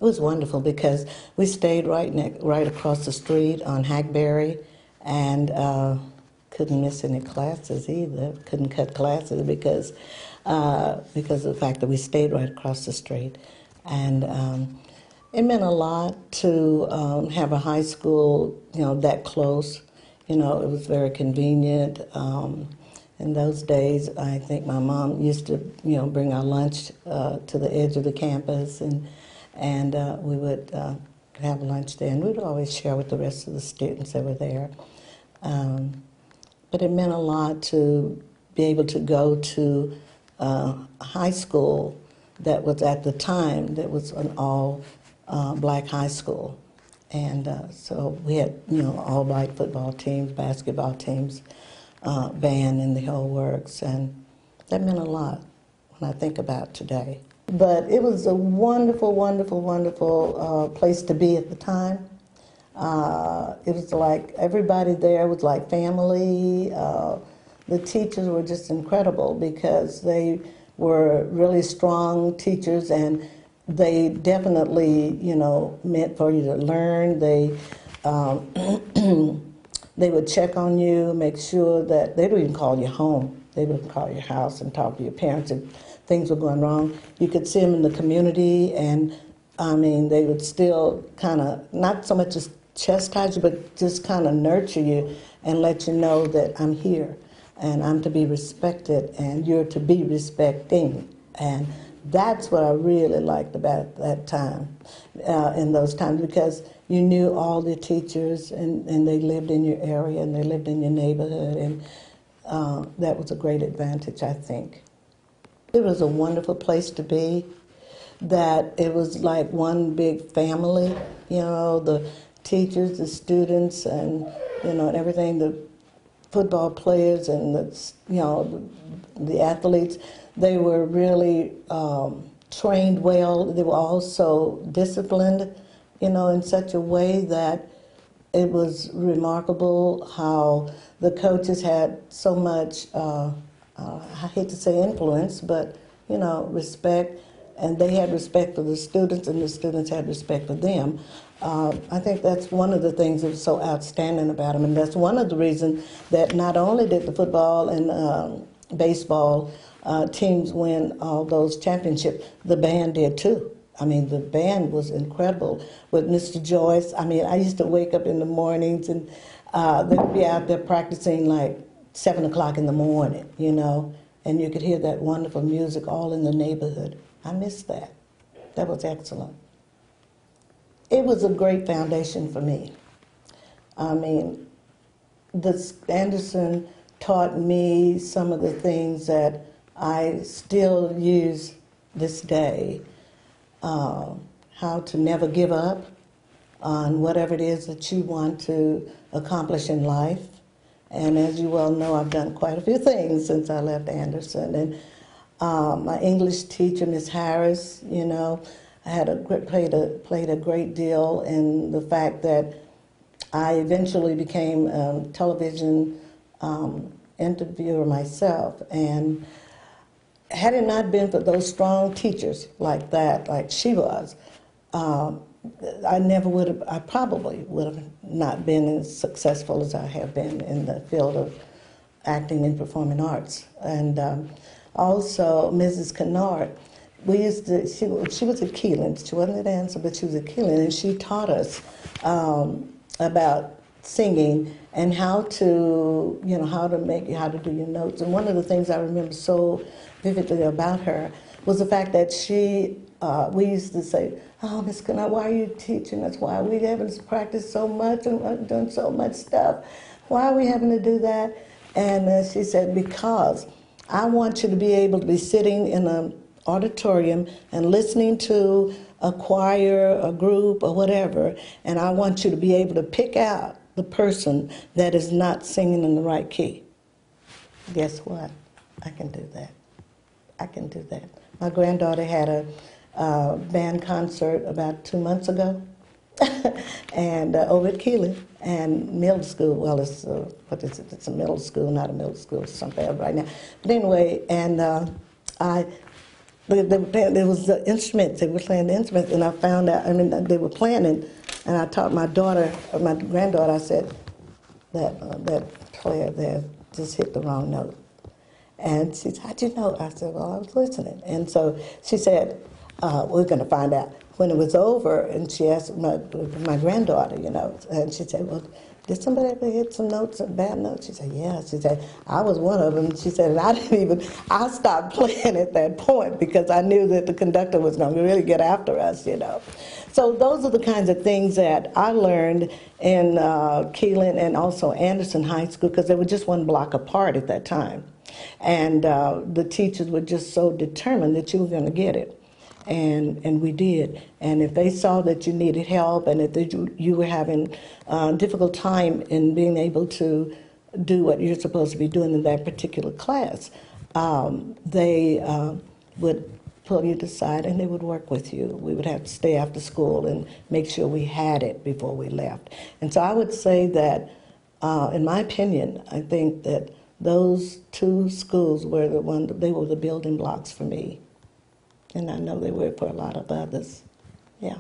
It was wonderful because we stayed right across the street on Hackberry, and couldn't miss any classes either. Couldn't cut classes because of the fact that we stayed right across the street, and it meant a lot to have a high school, that close. It was very convenient. In those days, I think my mom used to, bring our lunch to the edge of the campus, and we would have lunch there, and we'd always share with the rest of the students that were there. But it meant a lot to be able to go to a high school that was at the time, that was an all black high school. And so we had, all black football teams, basketball teams, band, and the whole works. And that meant a lot when I think about today. But it was a wonderful, wonderful, wonderful place to be at the time. It was like everybody there was like family. The teachers were just incredible because they were really strong teachers, and they definitely, meant for you to learn. They they would check on you, make sure that they would even call you home. They would call your house and talk to your parents if things were going wrong. You could see them in the community, and they would still kind of, not so much as chastise you, but just kind of nurture you and let you know that I'm here and I'm to be respected and you're to be respecting. And that's what I really liked about that time, in those times, because you knew all the teachers, and they lived in your area and they lived in your neighborhood, and that was a great advantage, I think. It was a wonderful place to be, that it was like one big family, the teachers, the students, and, and everything, the football players and the athletes. They were really trained well. They were also disciplined, in such a way that it was remarkable how the coaches had so much, I hate to say influence, but, respect, and they had respect for the students, and the students had respect for them. I think that's one of the things that was so outstanding about them, and that's one of the reasons that not only did the football and baseball teams win all those championships, the band did too. The band was incredible with Mr. Joyce. I used to wake up in the mornings, and they'd be out there practicing like 7 o'clock in the morning, and you could hear that wonderful music all in the neighborhood. I miss that. That was excellent. It was a great foundation for me. Anderson taught me some of the things that I still use this day. How to never give up on whatever it is that you want to accomplish in life. And as you well know, I've done quite a few things since I left Anderson. And my English teacher, Miss Harris, I had played a great deal in the fact that I eventually became a television interviewer myself. And had it not been for those strong teachers like that, like she was, I probably would have not been as successful as I have been in the field of acting and performing arts. And also Mrs. Kennard, she was at Kealing. She wasn't a dancer, but she was at Kealing, and she taught us about singing and how to do your notes. And one of the things I remember so vividly about her was the fact that we used to say, "Oh, Miss Kennard, why are you teaching us? Why are we having to practice so much and doing so much stuff? Why are we having to do that?" And she said, "Because I want you to be able to be sitting in an auditorium and listening to a choir, a group, or whatever, and I want you to be able to pick out the person that is not singing in the right key." Guess what? I can do that. I can do that. My granddaughter had a band concert about 2 months ago, and over at Kealing, and middle school. Well, it's what is it? It's a middle school, not a middle school, something right now. But anyway, and There was the instruments. They were playing the instruments, and I found out. I mean, they were playing, and I taught my daughter, or my granddaughter. I said that player there just hit the wrong note, and she said, "How'd you know?" I said, "Well, I was listening." And so she said, "We're going to find out." When it was over, and she asked my granddaughter, and she said, "Well, did somebody ever hit some notes, bad notes?" She said, "Yeah." She said, "I was one of them." She said, and I stopped playing at that point because I knew that the conductor was going to really get after us, So those are the kinds of things that I learned in Kealing and also Anderson High School, because they were just one block apart at that time. And the teachers were just so determined that you were going to get it. And we did. And if they saw that you needed help and that you were having a difficult time in being able to do what you're supposed to be doing in that particular class, they would pull you to the side and they would work with you. We would have to stay after school and make sure we had it before we left. And so I would say that, in my opinion, I think that those two schools were they were the building blocks for me. And I know they were for a lot of others. Yeah.